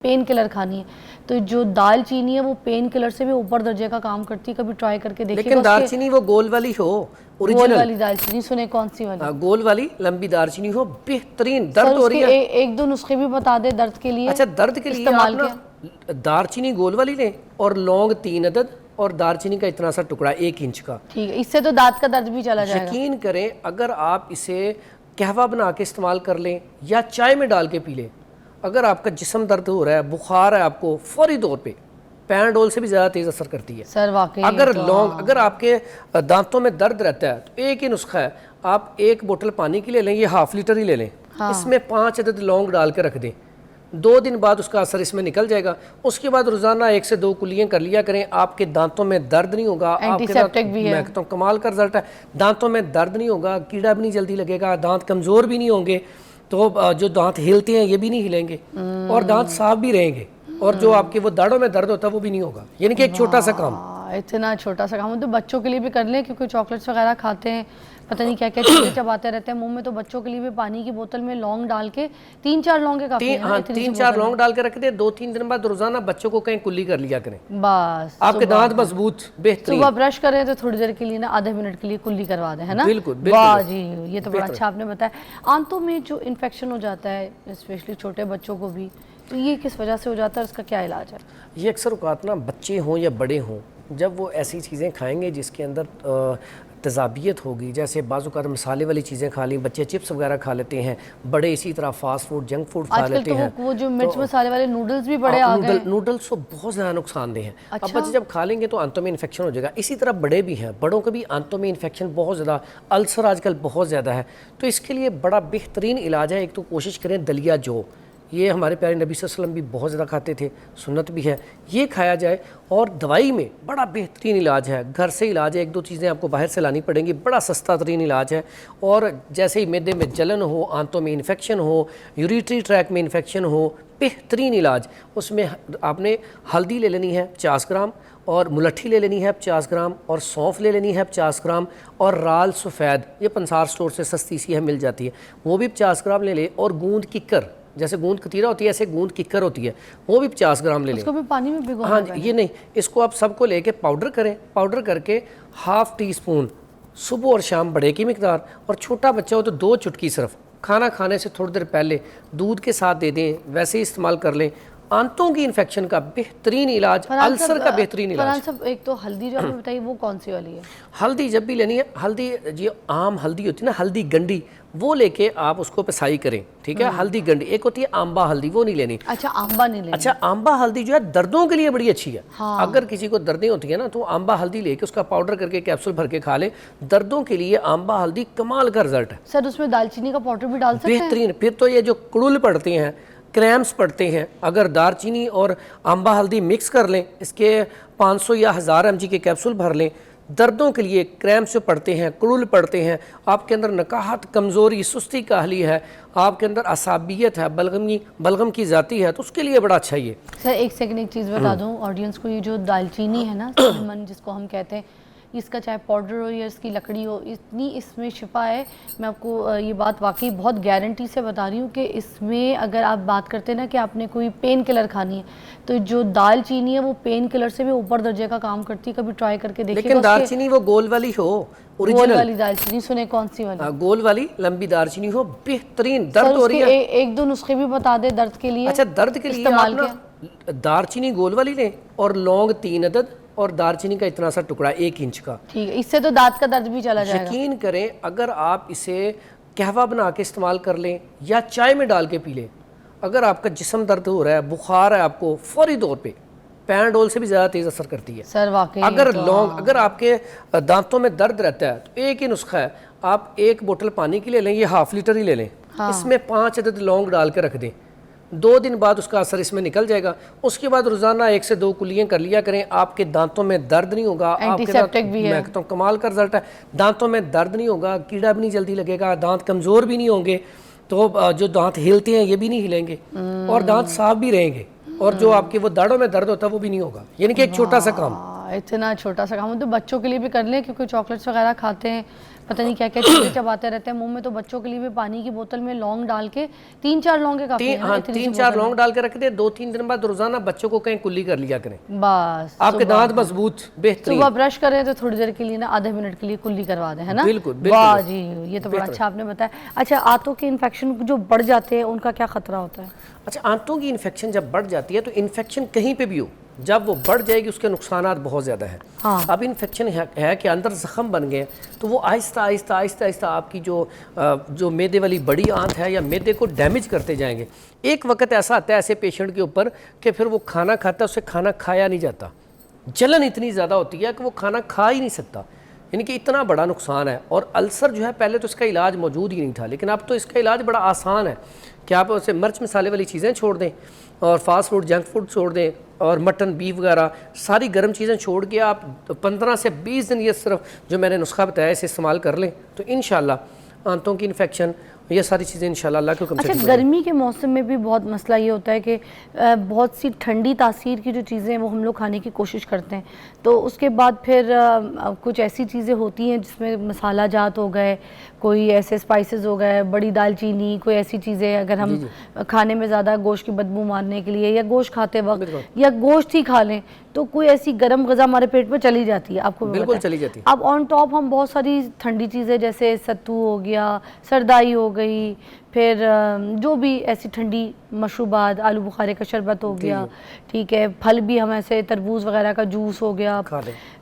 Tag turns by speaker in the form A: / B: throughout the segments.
A: Pain killer खानी है तो जो दाल चीनी है वो पेन किलर से भी ऊपर दर्जे का काम करती है। कभी ट्राई करके देखिए।
B: लेकिन दालचीनी वो गोल वाली हो,
A: गोल वाली दालचीनी सुने कौन सी वाली?
B: गोल वाली लंबी दालचीनी हो, बेहतरीन। दर्द हो रही है,
A: एक दो नुस्खे भी बता दे दर्द के लिए।
B: अच्छा दर्द के लिए आप ना दालचीनी गोल वाली लें और लौंग 3 अदद और दालचीनी का इतना सा टुकड़ा 1 इंच का।
A: ठीक है, इससे तो दांत का दर्द भी चला जाएगा।
B: यकीन करें अगर आप इसे कहवा बना के इस्तेमाल कर लें या चाय में डाल के पी लें, अगर आपका जिस्म दर्द हो रहा है, बुखार है आपको, फौरी तौर पे पैराडोल से भी ज़्यादा तेज़ असर करती है
A: सर वाकई।
B: अगर लौंग, अगर आपके दांतों में दर्द रहता है तो एक ही नुस्खा है, आप 1 बोतल पानी की ले लें, ये ½ लीटर ही ले लें। हाँ। इसमें 5 अदद लौंग डाल के रख दें, 2 दिन बाद उसका असर इसमें निकल जाएगा। उसके बाद रोजाना 1 से 2 कुल्लियाँ कर लिया करें, आपके दांतों में दर्द नहीं होगा।
A: एंटीसेप्टिक भी है, मैं
B: कहता हूँ कमाल का रिजल्ट है। दांतों में दर्द नहीं होगा, कीड़ा भी नहीं जल्दी लगेगा, दांत कमज़ोर भी नहीं होंगे, तो जो दांत हिलते हैं ये भी नहीं हिलेंगे और दांत साफ भी रहेंगे, और जो आपके वो दाढ़ों में दर्द होता है वो भी नहीं होगा। यानी कि एक छोटा सा काम,
A: इतना छोटा सा काम तो बच्चों के लिए भी कर लें, क्योंकि चॉकलेट्स वगैरह खाते हैं, पता नहीं क्या क्या चीजें चबाते रहते हैं मुंह में। तो बच्चों के लिए भी पानी की बोतल में लौंग डाल के 3-4 लौंग काफी है। हाँ,
B: 3-4 लौंग डाल के रख दे, 2-3 दिन बाद रोजाना बच्चों को कहीं कुल्ली कर लिया करें,
A: बस
B: आपके दांत मजबूत बेहतरीन।
A: सुबह ब्रश करें तो थोड़ी देर के लिए ना आधे मिनट के लिए कुल्ली करवा दें, है ना?
B: बिल्कुल
A: वाह जी, ये तो बड़ा अच्छा आपने बताया। आंतों में जो इन्फेक्शन हो जाता है स्पेशली छोटे बच्चों को भी, तो ये किस वजह से हो जाता है, उसका क्या इलाज है?
B: ये अक्सर औकात ना बच्चे हों या बड़े हों, जब वो ऐसी चीज़ें खाएंगे जिसके अंदर तेज़ाबियत होगी, जैसे बाज़ मसाले वाली चीज़ें खा ली, बच्चे चिप्स वगैरह खा लेते हैं, बड़े इसी तरह फास्ट फूड जंक फूड खा लेते हैं।
A: वो जो मिर्च मसाले वाले नूडल्स भी बड़े आ गए।
B: नूडल्स तो बहुत ज़्यादा नुकसानदेह हैं।
A: अच्छा?
B: अब बच्चे जब खा लेंगे तो आंतों में इन्फेक्शन हो जाएगा। इसी तरह बड़े भी हैं, बड़ों के भी आंतों में इन्फेक्शन बहुत ज़्यादा, अल्सर आजकल बहुत ज़्यादा है। तो इसके लिए बड़ा बेहतरीन इलाज है। एक तो कोशिश करें दलिया जौ, ये हमारे प्यारे नबी सल्लल्लाहु अलैहि वसल्लम भी बहुत ज़्यादा खाते थे, सुन्नत भी है, ये खाया जाए। और दवाई में बड़ा बेहतरीन इलाज है, घर से इलाज है, 1-2 चीज़ें आपको बाहर से लानी पड़ेंगी, बड़ा सस्ता तरीन इलाज है। और जैसे ही मैदे में जलन हो, आंतों में इन्फेक्शन हो, यूरिटरी ट्रैक में इन्फेक्शन हो, बेहतरीन इलाज। उसमें आपने हल्दी ले लेनी है 50 ग्राम, और मुलट्ठी ले लेनी है 50 ग्राम, और सौंफ ले लेनी है 50 ग्राम, और राल सफ़ेद, ये पंसार स्टोर से सस्ती सी है, मिल जाती है, वो भी 50 ग्राम ले ले। और गूंद किक्कर, जैसे गूंद कतीरा होती है ऐसे गूंद किक्कर होती है, वो भी 50 ग्राम ले लें।
A: उसको भी पानी में भिगोना?
B: हाँ, ये नहीं, इसको आप सबको लेके पाउडर करें, पाउडर करके ½ टीस्पून सुबह और शाम बड़े की मिकदार, और छोटा बच्चा हो तो 2 चुटकी सिर्फ खाना खाने से थोड़ी देर पहले दूध के साथ दे दें, वैसे ही इस्तेमाल कर लें। आंतों की इन्फेक्शन का बेहतरीन इलाज, अल्सर का बेहतरीन इलाज।
A: एक तो हल्दी जो आपने बताई वो कौन सी वाली है?
B: हल्दी जब भी लेनी है, हल्दी जी आम हल्दी होती है ना, हल्दी गंडी, वो लेके आप उसको पिसाई करें, ठीक है? हल्दी गंडी। एक होती है आंबा हल्दी, वो नहीं लेनी।
A: अच्छा, आंबा नहीं लेनी।
B: अच्छा, आंबा हल्दी जो है दर्दों के लिए बड़ी अच्छी है।
A: हाँ।
B: अगर किसी को दर्दें होती है ना, तो आंबा हल्दी लेके उसका पाउडर करके कैप्सूल भर के खा ले, दर्दों के लिए आंबा हल्दी कमाल का रिजल्ट है।
A: सर उसमें दालचीनी का पाउडर भी डाल सकते हैं?
B: बेहतरीन। फिर तो ये जो कुड़ुल पड़ते हैं, क्रैम्स पड़ते हैं, अगर दालचीनी और आंबा हल्दी मिक्स कर लें, इसके 500 या 1000 mg के कैप्सूल भर लें, दर्दों के लिए, क्रैम्स जो पड़ते हैं, कुड़ुल पड़ते हैं, आपके अंदर नकाहत, कमज़ोरी, सुस्ती काहली है, आपके अंदर असाबियत है, बलगम की जाती है, तो उसके लिए बड़ा अच्छा ये।
A: सर एक सेकंड, एक चीज़ बता दूं ऑडियंस को, ये जो दालचीनी है ना, मन जिसको हम कहते हैं, इसका चाहे पाउडर हो या इसकी लकड़ी हो, इतनी इसमें शिफा है। मैं आपको ये बात वाकई बहुत गारंटी से बता रही हूँ कि इसमें अगर आप बात करते हैं ना कि आपने कोई पेन किलर खानी है, तो जो दाल चीनी है वो पेन किलर से भी ऊपर दर्जे का काम करती है। कभी ट्राई करके देखिए।
B: लेकिन दालचीनी वो गोल वाली हो,
A: गोल वाली दालचीनी सुने कौन सी वाली?
B: गोल वाली लंबी दालचीनी हो, बेहतरीन। दर्द हो रही है,
A: एक दो नुस्खे भी बता दे दर्द के लिए।
B: अच्छा, दर्द के लिए आप ना दालचीनी गोल वाली लें और लौंग 3 अदद और दालचीनी का इतना सा टुकड़ा 1 इंच का।
A: ठीक है, इससे तो दांत का दर्द भी चला जाएगा।
B: यकीन करें अगर आप इसे कहवा बना के इस्तेमाल कर लें या चाय में डाल के पी लें, अगर आपका जिस्म दर्द हो रहा है, बुखार है आपको, फौरी तौर पे पैराडोल से भी ज़्यादा तेज़ असर करती है
A: सर वाकई।
B: अगर लौंग, अगर आपके दांतों में दर्द रहता है तो एक ही नुस्खा है, आप 1 बोतल पानी की ले लें, ये ½ लीटर ही ले लें। हाँ। इसमें 5 अदद लौंग डाल के रख दें, 2 दिन बाद उसका असर इसमें निकल जाएगा। उसके बाद रोजाना 1 से 2 कुल्लियाँ कर लिया करें, आपके दांतों में दर्द नहीं होगा।
A: एंटीसेप्टिक भी है,
B: मैं कहता हूँ कमाल का रिजल्ट है। दांतों में दर्द नहीं होगा, कीड़ा भी नहीं जल्दी लगेगा, दांत कमज़ोर भी नहीं होंगे, तो जो दांत हिलते हैं ये भी नहीं हिलेंगे, और दांत साफ भी रहेंगे, और जो आपके वो दाढ़ों में दर्द होता है वो भी नहीं होगा। यानी कि एक छोटा सा काम।
A: इतना छोटा सा काम, तो बच्चों के लिए भी कर लें, क्योंकि चॉकलेट्स वगैरह खाते हैं, पता नहीं क्या क्या चीज़ें चबाते रहते हैं मुंह में, तो बच्चों के लिए भी पानी की बोतल में लौंग डाल के 3-4 लौंगे काफी है,
B: हाँ,
A: इतनी सी
B: 3-4
A: बोतल
B: लौंग डाल के रख दे, 2-3 दिन बाद रोजाना बच्चों को कहीं कुल्ली कर लिया करें,
A: में। बस
B: आपके दांत मजबूत बेहतरीन।
A: सुबह ब्रश करें तो थोड़ी देर के लिए ना, आधे मिनट के लिए कुल्ली करवा दें, है ना।
B: बिल्कुल,
A: वाह जी, ये तो बड़ा अच्छा आपने बताया। अच्छा, आंतों के इन्फेक्शन जो बढ़ जाते हैं उनका क्या खतरा होता है?
B: अच्छा, आंतों की इन्फेक्शन जब बढ़ जाती है तो इन्फेक्शन कहीं पे भी हो, जब वो बढ़ जाएगी उसके नुकसानात बहुत ज़्यादा हैं।
A: हाँ।
B: अब इन्फेक्शन है कि अंदर ज़ख्म बन गए, तो वो आहिस्ता आहिस्ता आहिस्ता आहिस्ता आपकी जो मैदे वाली बड़ी आंत है या मैदे को डैमेज करते जाएंगे। एक वक्त ऐसा आता है ऐसे पेशेंट के ऊपर कि फिर वो खाना खाता है, उससे खाना खाया नहीं जाता, जलन इतनी ज़्यादा होती है कि वो खाना खा ही नहीं सकता, यानी कि इतना बड़ा नुकसान है। और अल्सर जो है पहले तो इसका इलाज मौजूद ही नहीं था, लेकिन अब तो इसका इलाज बड़ा आसान है कि आप उसे मिर्च मसाले वाली चीज़ें छोड़ दें और फास्ट फूड जंक फूड छोड़ दें और मटन बीफ वगैरह सारी गर्म चीज़ें छोड़ के आप 15 से 20 दिन ये सिर्फ जो मैंने नुस्खा बताया इसे इस्तेमाल कर लें तो इंशाल्लाह आंतों की इन्फेक्शन ये सारी चीज़ें इंशाल्लाह अल्लाह के हुक्म से
A: अच्छा, गर्मी के मौसम में भी बहुत मसला ये होता है कि बहुत सी ठंडी तासीर की जो चीज़ें हैं वो हम लोग खाने की कोशिश करते हैं, तो उसके बाद फिर कुछ ऐसी चीज़ें होती हैं जिसमें मसाला जात हो गए, कोई ऐसे स्पाइसेस हो गए, बड़ी दालचीनी, कोई ऐसी चीज़ें अगर हम खाने में ज़्यादा गोश्त की बदबू मारने के लिए या गोश्त खाते वक्त या गोश्त ही खा लें तो कोई ऐसी गर्म ग़िज़ा हमारे पेट में चली जाती है, आपको
B: बिल्कुल चली जाती है।
A: अब ऑन टॉप हम बहुत सारी ठंडी चीज़ें जैसे सत्तू हो गया, सरदाई हो गई, फिर जो भी ऐसी ठंडी मशरूबात, आलू बुखारे का शरबत हो गया, ठीक है, फल भी हम ऐसे तरबूज वगैरह का जूस हो गया,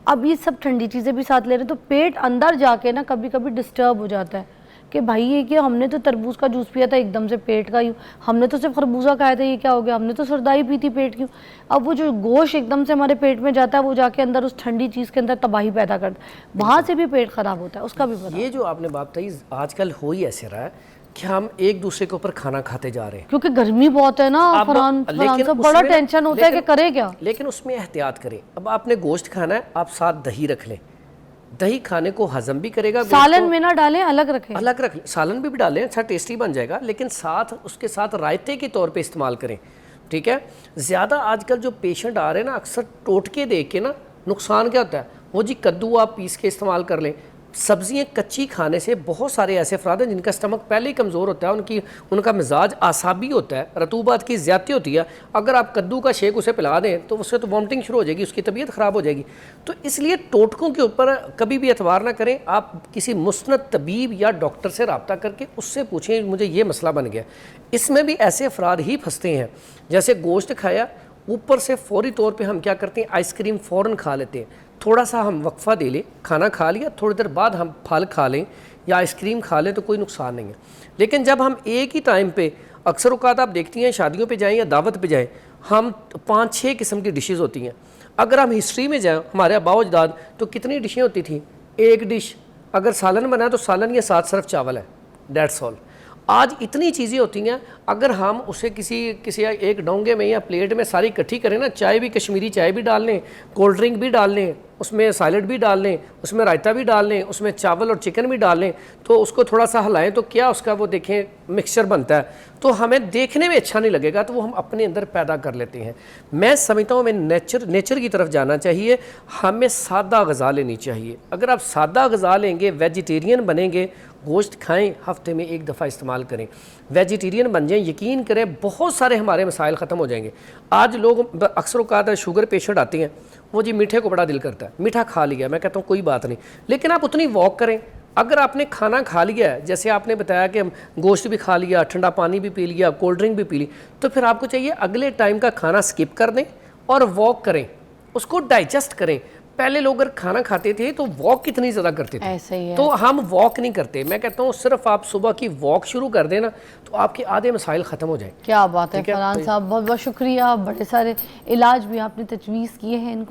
A: अब ये सब ठंडी चीज़ें भी साथ ले रहे हैं तो पेट अंदर जाके ना कभी कभी डिस्टर्ब हो जाता है कि भाई ये क्या, हमने तो तरबूज का जूस पिया था एकदम से पेट का यूँ, हमने तो सिर्फ खरबूजा खाया था, ये क्या हो गया, हमने तो सरदाई पी थी, पेट क्यों। अब वो जो गोश्त एकदम से हमारे पेट में जाता है वो जाके अंदर उस ठंडी चीज़ के अंदर तबाही पैदा करता है, वहाँ से भी पेट ख़राब होता है, उसका भी पता।
B: ये जो आपने बात कही आजकल हो ही ऐसे रहा है कि हम एक दूसरे के ऊपर खाना खाते जा रहे हैं,
A: क्योंकि गर्मी बहुत है ना फरहान, तो बड़ा टेंशन होता है कि करे क्या।
B: लेकिन उसमें एहतियात करें। अब आपने गोश्त खाना है, आप साथ दही रख लें, दही खाने को हजम भी करेगा,
A: सालन में ना डालें, अलग रखें,
B: अलग रख लें, सालन भी डालें, अच्छा टेस्टी बन जाएगा, लेकिन साथ उसके साथ रायते के तौर पे इस्तेमाल करें, ठीक है। ज़्यादा आजकल जो पेशेंट आ रहे हैं ना अक्सर टोटके देख के ना, नुकसान क्या होता है, वो जी कद्दू आप पीस के इस्तेमाल कर लें, सब्जियां कच्ची खाने से बहुत सारे ऐसे अफराद हैं जिनका स्टमक पहले ही कमज़ोर होता है, उनका मिजाज आसाबी होता है, रतूबात की ज़्यादती होती है, अगर आप कद्दू का शेक उसे पिला दें तो उससे तो वॉमिटिंग शुरू हो जाएगी, उसकी तबीयत ख़राब हो जाएगी। तो इसलिए टोटकों के ऊपर कभी भी एतबार ना करें, आप किसी मुस्नद तबीब या डॉक्टर से रब्ता करके उससे पूछें मुझे ये मसला बन गया। इसमें भी ऐसे अफराद ही फंसते हैं, जैसे गोश्त खाया, ऊपर से फौरी तौर पर हम क्या करते हैं, आइसक्रीम फ़ौरन खा लेते हैं, थोड़ा सा हम वक्फा दे लें, खाना खा लिया, थोड़ी देर बाद हम फल खा लें या आइसक्रीम खा लें तो कोई नुकसान नहीं है। लेकिन जब हम एक ही टाइम पे, अक्सर औक़ात आप देखती हैं शादियों पे जाएं या दावत पे जाएं, हम 5-6 किस्म की डिशेज़ होती हैं। अगर हम हिस्ट्री में जाएं, हमारे आबाओ अजदाद तो कितनी डिशें होती थी, एक डिश, अगर सालन बना तो सालन के साथ सिर्फ चावल है, डेट्स ऑल। आज इतनी चीज़ें होती हैं, अगर हम उसे किसी एक डोंगे में या प्लेट में सारी इकट्ठी करें ना, चाय भी कश्मीरी चाय भी डाल लें, कोल्ड ड्रिंक भी डाल लें, उसमें सैलड भी डाल लें, उसमें रायता भी डाल लें, उसमें चावल और चिकन भी डाल लें, तो उसको थोड़ा सा हिलाएं तो क्या उसका वो देखें मिक्सचर बनता है, तो हमें देखने में अच्छा नहीं लगेगा, तो वो हम अपने अंदर पैदा कर लेते हैं। मैं समझता हूँ हमें नेचर की तरफ जाना चाहिए, हमें सादा ग़िज़ा लेनी चाहिए। अगर आप सादा ग़िज़ा लेंगे, वेजिटेरियन बनेंगे, गोश्त खाएं, हफ्ते में एक दफ़ा इस्तेमाल करें, वेजिटेरियन बन जाएं, यकीन करें बहुत सारे हमारे मसाइल ख़त्म हो जाएंगे। आज लोग अक्सर औक़ात शुगर पेशेंट आते हैं, वो जी मीठे को बड़ा दिल करता है, मीठा खा लिया, मैं कहता हूँ कोई बात नहीं, लेकिन आप उतनी वॉक करें। अगर आपने खाना खा लिया है, जैसे आपने बताया कि गोश्त भी खा लिया, ठंडा पानी भी पी लिया, कोल्ड ड्रिंक भी पी ली, तो फिर आपको चाहिए अगले टाइम का खाना स्किप कर दें और वॉक करें, उसको डाइजेस्ट करें। पहले लोग अगर खाना खाते थे तो वॉक कितनी ज़्यादा करते थे,
A: ऐसे ही है।
B: तो हम वॉक नहीं करते। मैं कहता हूँ सिर्फ आप सुबह की वॉक शुरू कर देना तो आपके आधे मसाइल ख़त्म हो जाए।
A: क्या बात है फरहान साहब, बहुत बहुत शुक्रिया, बड़े सारे इलाज भी आपने तजवीज़ किए हैं इनको